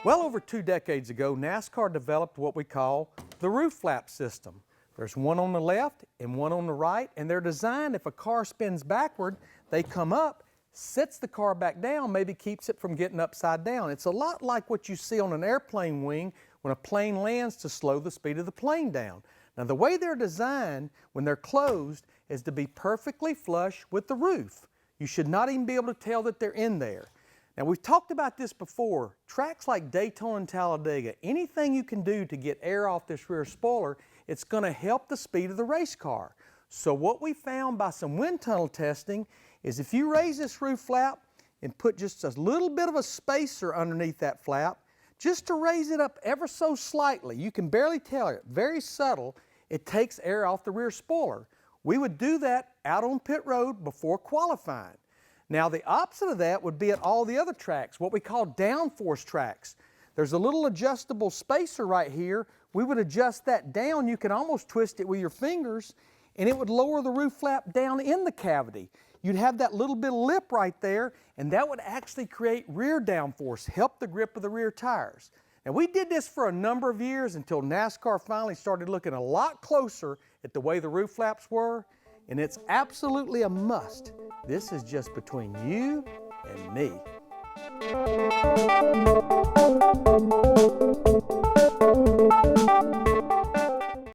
Well over 2 decades ago, NASCAR developed what we call the roof flap system. There's one on the left and one on the right, and they're designed if a car spins backward, they come up, sets the car back down, maybe keeps it from getting upside down. It's a lot like what you see on an airplane wing when a plane lands to slow the speed of the plane down. Now the way they're designed when they're closed is to be perfectly flush with the roof. You should not even be able to tell that they're in there. Now we've talked about this before. Tracks like Daytona and Talladega, anything you can do to get air off this rear spoiler, it's going to help the speed of the race car. So what we found by some wind tunnel testing is if you raise this roof flap and put just a little bit of a spacer underneath that flap, just to raise it up ever so slightly, you can barely tell it, very subtle, it takes air off the rear spoiler. We would do that out on pit road before qualifying. Now the opposite of that would be at all the other tracks, what we call downforce tracks. There's a little adjustable spacer right here. We would adjust that down. You can almost twist it with your fingers and it would lower the roof flap down in the cavity. You'd have that little bit of lip right there, and that would actually create rear downforce, help the grip of the rear tires. Now we did this for a number of years until NASCAR finally started looking a lot closer at the way the roof flaps were, and it's absolutely a must. This is just between you and me.